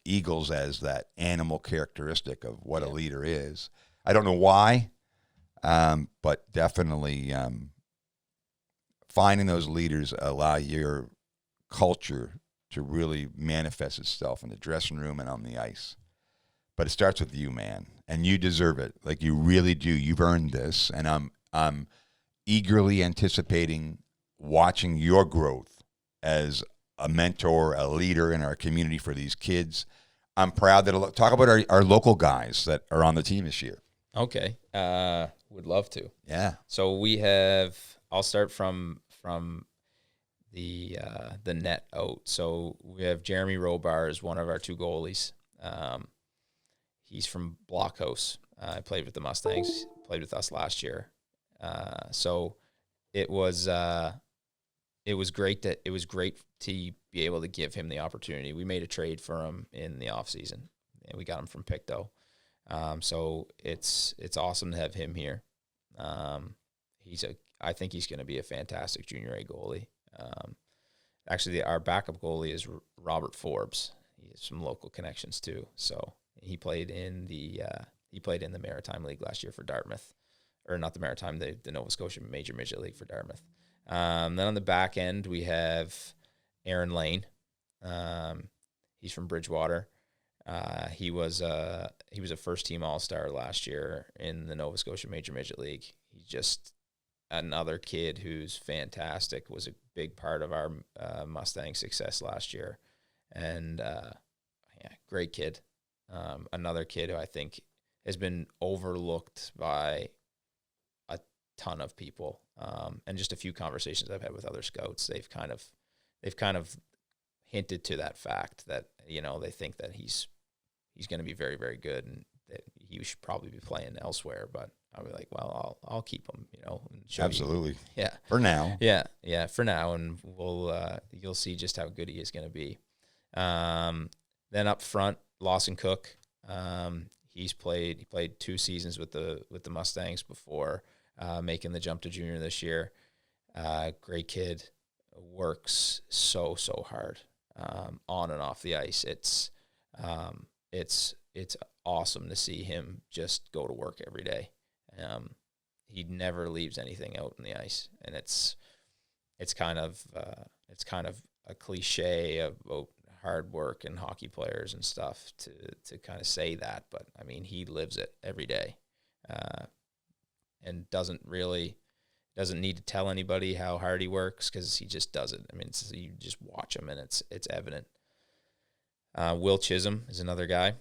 eagles as that animal characteristic of what a leader is. I don't know why, but definitely finding those leaders allow your culture to really manifest itself in the dressing room and on the ice. But it starts with you, man, and you deserve it. Like, you really do. You've earned this, and I'm eagerly anticipating watching your growth as a mentor, a leader in our community for these kids. I'm proud that talk about our local guys that are on the team this year. Okay, would love to. Yeah. So we have. I'll start from the net out. So we have Jeremy Robar as one of our two goalies. He's from Blockhouse. Played with the Mustangs. Played with us last year. So it was great to be able to give him the opportunity. We made a trade for him in the off season, and we got him from Pictou. So it's awesome to have him here. I think he's going to be a fantastic junior A goalie. Actually, our backup goalie is Robert Forbes. He has some local connections too. So he played in the Maritime League last year for Dartmouth, or not the Maritime, the Nova Scotia Major Midget League for Dartmouth. Then on the back end we have Aaron Lane. He's from Bridgewater. He was a first team All-Star last year in the Nova Scotia Major Midget League. He's just another kid who's fantastic, was a big part of our Mustang success last year. And great kid. Another kid who I think has been overlooked by a ton of people. And just a few conversations I've had with other scouts, they've kind of hinted to that fact that, they think that he's going to be very, very good and that he should probably be playing elsewhere. But I'll be like, well, I'll keep him, and show Absolutely. you. Yeah. For now. Yeah, for now. And you'll see just how good he is going to be. Then up front, Lawson Cook. He played 2 seasons with the Mustangs before making the jump to junior this year. Great kid, works so hard on and off the ice. It's awesome to see him just go to work every day. He never leaves anything out on the ice, and it's kind of it's kind of a cliche about hard work and hockey players and stuff to kind of say that, but I mean, he lives it every day, and doesn't need to tell anybody how hard he works, because he just does it. I mean, you just watch him and it's evident. Will Chisholm is another guy.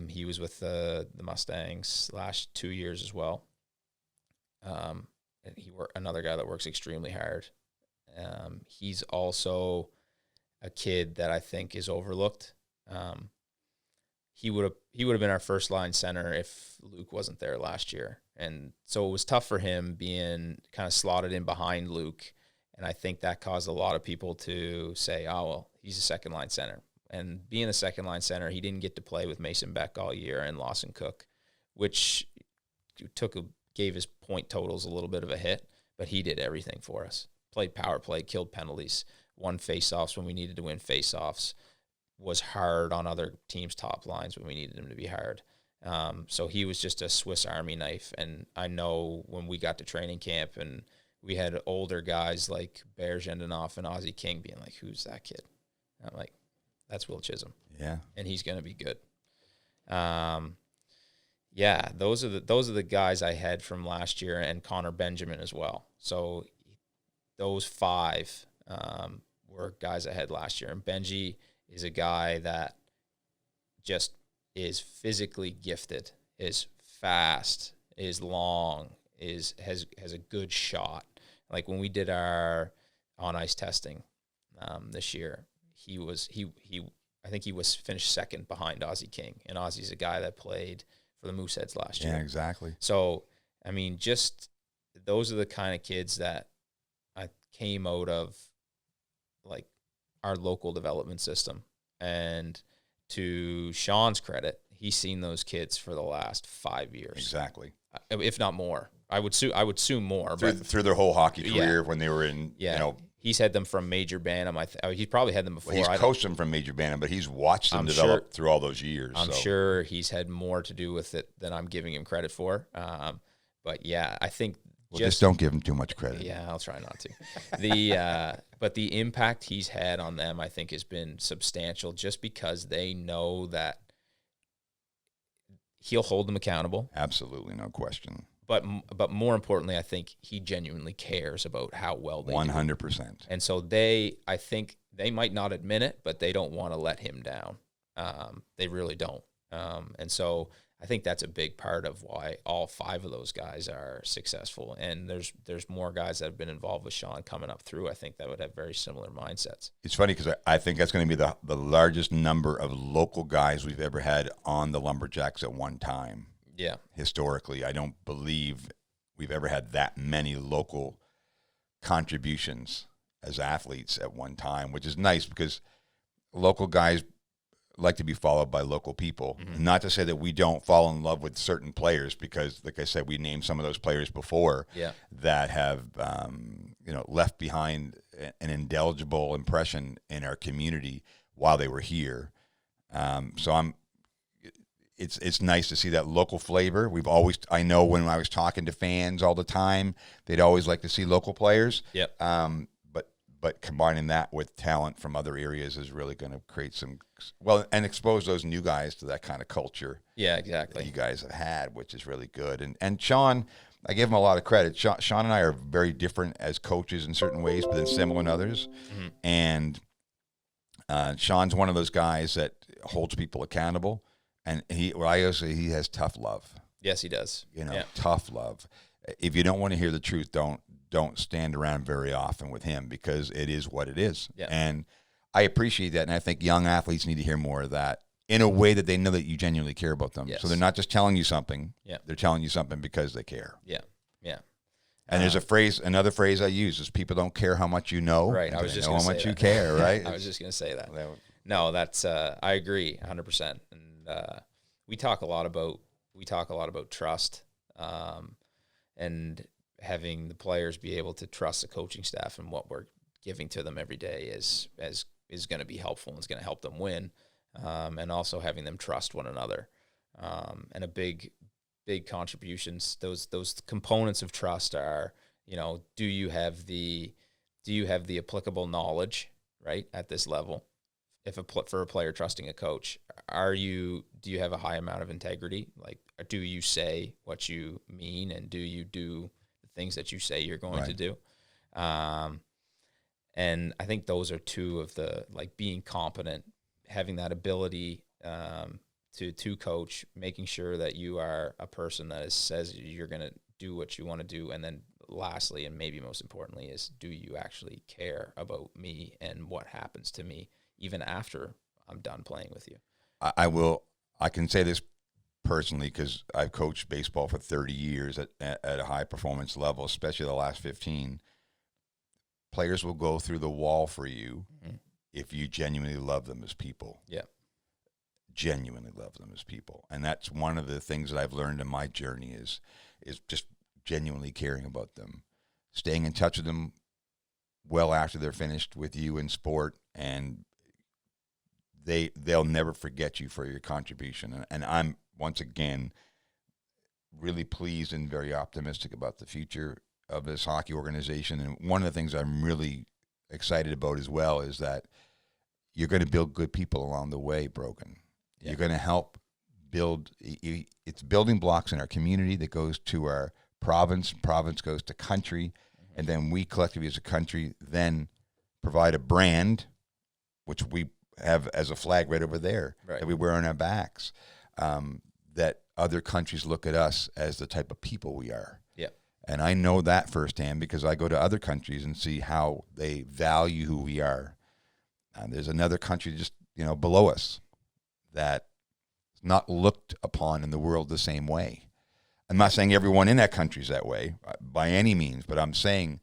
He was with the Mustangs last 2 years as well. And another guy that works extremely hard. He's also a kid that I think is overlooked. He would have been our first line center if Luke wasn't there last year. And so it was tough for him being kind of slotted in behind Luke. And I think that caused a lot of people to say, oh, well, he's a second line center. And being a second line center, he didn't get to play with Mason Beck all year and Lawson Cook, which gave his point totals a little bit of a hit, but he did everything for us. Played power play, killed penalties, won faceoffs when we needed to win faceoffs, was hard on other teams' top lines when we needed him to be hard. So he was just a Swiss Army knife. And I know when we got to training camp and we had older guys like Bear Zhendanoff and Ozzie King being like, who's that kid? And I'm like, that's Will Chisholm. Yeah. And he's going to be good. Yeah, those are the guys I had from last year, and Connor Benjamin as well. So those 5 were guys I had last year. And Benji is a guy that just is physically gifted, is fast, is long, has a good shot. Like when we did our on ice testing this year, I think he was finished second behind Ozzie King, and Ozzie's a guy that played for the Mooseheads last year. Yeah, exactly. So I mean, just those are the kind of kids that I came out of, like, our local development system. And to Sean's credit, he's seen those kids for the last 5 years. Exactly. If not more. I would assume more. Through their whole hockey career, when they were in, he's had them from Major Bantam. He probably had them before. Well, he's coached them from Major Bantam, but he's watched them develop through all those years. I'm sure he's had more to do with it than I'm giving him credit for. But yeah, I think just don't give him too much credit. Yeah, I'll try not to. But the impact he's had on them, I think, has been substantial, just because they know that he'll hold them accountable. Absolutely, no question. But more importantly, I think he genuinely cares about how well they 100%. do. And so I think they might not admit it, but they don't want to let him down. They really don't. And so I think that's a big part of why all 5 of those guys are successful. And there's more guys that have been involved with Sean coming up through, I think, that would have very similar mindsets. It's funny because I think that's going to be the largest number of local guys we've ever had on the Lumberjacks at one time. Yeah. Historically, I don't believe we've ever had that many local contributions as athletes at one time, which is nice because local guys like to be followed by local people. Mm-hmm. Not to say that we don't fall in love with certain players, because, like I said, we named some of those players before that have left behind an indelible impression in our community while they were here. It's nice to see that local flavor. I know when I was talking to fans all the time, they'd always like to see local players. Yep. But combining that with talent from other areas is really going to create and expose those new guys to that kind of culture. Yeah, exactly. That you guys have had, which is really good. And Sean, I give him a lot of credit. Sean and I are very different as coaches in certain ways, but then similar in others. Mm-hmm. And Sean's one of those guys that holds people accountable. And he has tough love. Yes, he does. Tough love. If you don't want to hear the truth, don't stand around very often with him, because it is what it is. Yeah. And I appreciate that, and I think young athletes need to hear more of that in a way that they know that you genuinely care about them. Yes. So they're not just telling you something. Yeah. They're telling you something because they care. Yeah. Yeah. And there's another phrase I use is, people don't care how much you know. Right. I was just going to say that. How much you care, right? I was just going to say that. No, that's I agree 100%. And we talk a lot about trust, and having the players be able to trust the coaching staff, and what we're giving to them every day is going to be helpful, and it's going to help them win, and also having them trust one another, and a big contributions. Those components of trust are, do you have the do you have the applicable knowledge, right, at this level? If for a player trusting a coach, do you have a high amount of integrity? Like, do you say what you mean, and do you do the things that you say you're going to do? And I think those are two of the, like, being competent, having that ability to coach, making sure that you are a person that says you're going to do what you want to do. And then lastly, and maybe most importantly, is, do you actually care about me and what happens to me even after I'm done playing with you? I can say this personally, because I've coached baseball for 30 years at a high performance level, especially the last 15. Players will go through the wall for you if you genuinely love them as people. Yeah. Genuinely love them as people. And that's one of the things that I've learned in my journey is just genuinely caring about them, staying in touch with them well after they're finished with you in sport, and they'll never forget you for your contribution. And I'm, once again, really pleased and very optimistic about the future of this hockey organization. And one of the things I'm really excited about as well is that you're going to build good people along the way, Brogan. Yeah. You're going to help build, it's building blocks in our community that goes to our province goes to country, and then we collectively as a country then provide a brand, which we have as a flag right over there, that we wear on our backs, that other countries look at us as the type of people we are. Yeah. And I know that firsthand because I go to other countries and see how they value who we are. And there's another country just, below us that is not looked upon in the world the same way. I'm not saying everyone in that country is that way by any means, but I'm saying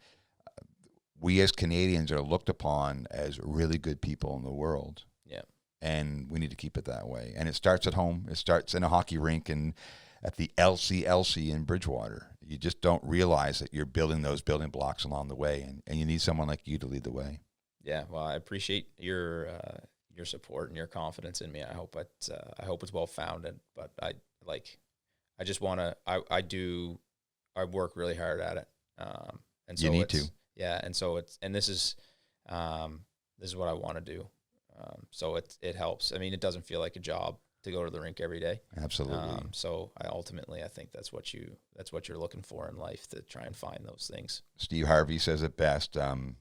we as Canadians are looked upon as really good people in the world. Yeah. And we need to keep it that way. And it starts at home. It starts in a hockey rink and at the LCLC in Bridgewater. You just don't realize that you're building those building blocks along the way, and you need someone like you to lead the way. Yeah, well, I appreciate your support and your confidence in me. I hope it's well founded, but I just want to. I work really hard at it, and so you need to. Yeah, and so this is what I want to do. So it helps. I mean, it doesn't feel like a job to go to the rink every day. Absolutely. So I think that's what you're looking for in life, to try and find those things. Steve Harvey says it best. And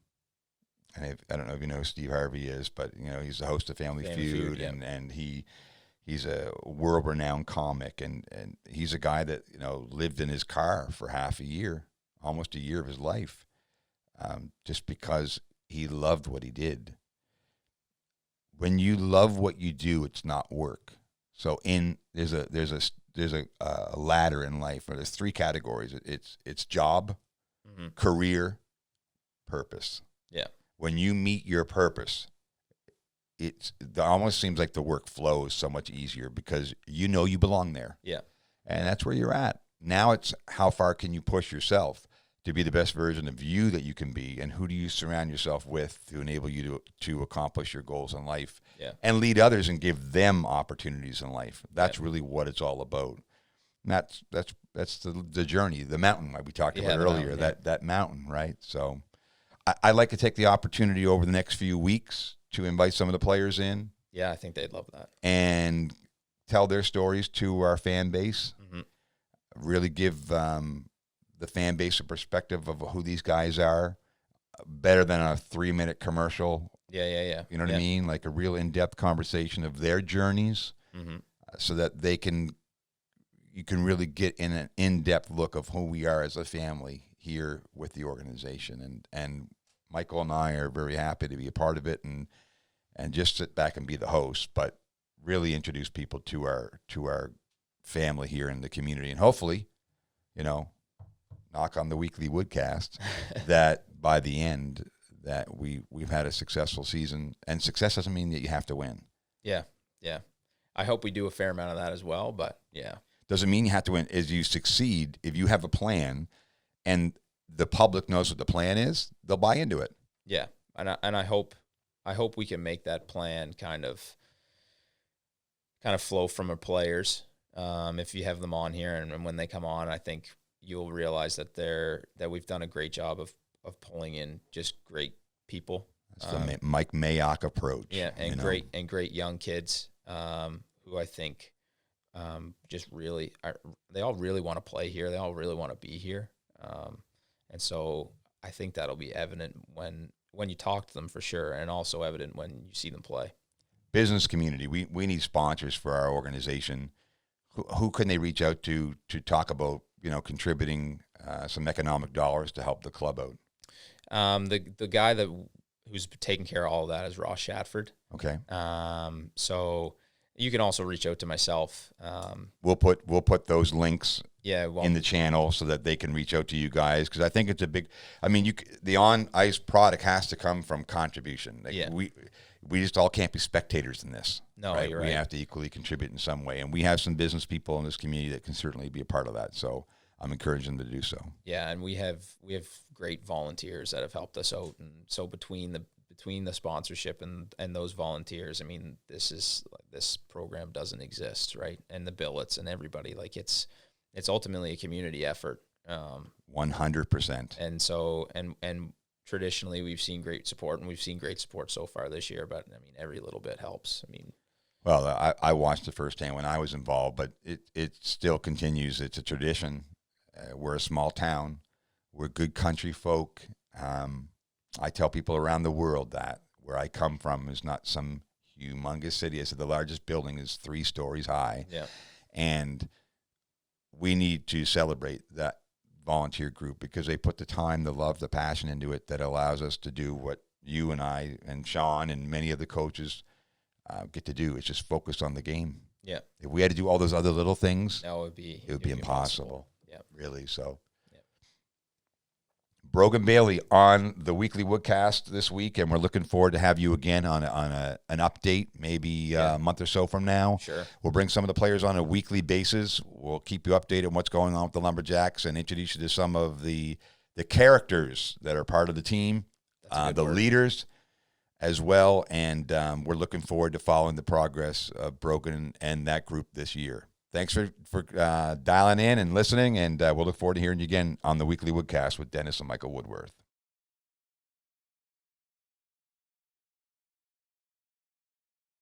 I don't know if you know who Steve Harvey is, but he's the host of Family Feud, yeah. and he's a world-renowned comic, and he's a guy that lived in his car for half a year, almost a year of his life, just because he loved what he did. When you love what you do, it's not work. So there's a ladder in life where there's three categories. It's job, career, purpose. Yeah. When you meet your purpose, it almost seems like the work flows so much easier because you belong there. Yeah. And that's where you're at. Now it's how far can you push yourself to be the best version of you that you can be, and who do you surround yourself with to enable you to accomplish your goals in life, and lead others and give them opportunities in life. That's really what it's all about. And that's the journey, the mountain like we talked about earlier, that mountain, right? So I'd like to take the opportunity over the next few weeks to invite some of the players in. Yeah, I think they'd love that. And tell their stories to our fan base. Really give the fan base a perspective of who these guys are, better than a 3-minute commercial. Yeah. You know what I mean? Like a real in-depth conversation of their journeys, so that you can really get in an in-depth look of who we are as a family here with the organization. And Michael and I are very happy to be a part of it and just sit back and be the host, but really introduce people to our family here in the community. And hopefully, knock on the Weekly Woodcast, that by the end that we've had a successful season. And success doesn't mean that you have to win. Yeah. I hope we do a fair amount of that as well, but yeah. Doesn't mean you have to win. As you succeed, if you have a plan and the public knows what the plan is, they'll buy into it. Yeah. And I hope we can make that plan kind of flow from our players. If you have them on here and when they come on, I think you'll realize that we've done a great job of pulling in just great people. That's the Mike Mayock approach. Yeah, and great young kids who I think just really they all really want to play here. They all really want to be here, and so I think that'll be evident when you talk to them for sure, and also evident when you see them play. Business community. We need sponsors for our organization. Who can they reach out to talk about contributing some economic dollars to help the club out? The guy who's taking care of all of that is Ross Shatford. Okay. So you can also reach out to myself. We'll put those links in the channel so that they can reach out to you guys, because I think it's a big. I mean, the on ice product has to come from contribution. We just all can't be spectators in this. No, right? You're right. We have to equally contribute in some way, and we have some business people in this community that can certainly be a part of that. So I'm encouraging them to do so. Yeah, and we have great volunteers that have helped us out, and so between the sponsorship and those volunteers, I mean, this program doesn't exist, right? And the billets and everybody, like it's ultimately a community effort. 100%. And so and traditionally we've seen great support, and we've seen great support so far this year. But I mean, every little bit helps. I mean, well, I watched it firsthand when I was involved, but it still continues. It's a tradition. We're a small town. We're good country folk. I tell people around the world that where I come from is not some humongous city. I said the largest building is 3 stories high. Yeah. And we need to celebrate that volunteer group, because they put the time, the love, the passion into it that allows us to do what you and I and Sean and many of the coaches get to do. It's just focus on the game. Yeah. If we had to do all those other little things, it would be impossible. Yeah. Really. So. Yep. Brogan Bailey on the Weekly Woodcast this week, and we're looking forward to have you again on an update, maybe a month or so from now. Sure. We'll bring some of the players on a weekly basis. We'll keep you updated on what's going on with the Lumberjacks and introduce you to some of the characters that are part of the team, the leaders as well, and we're looking forward to following the progress of Brogan and that group this year. Thanks for dialing in and listening, and we'll look forward to hearing you again on the Weekly Woodcast with Dennis and Michael Woodworth.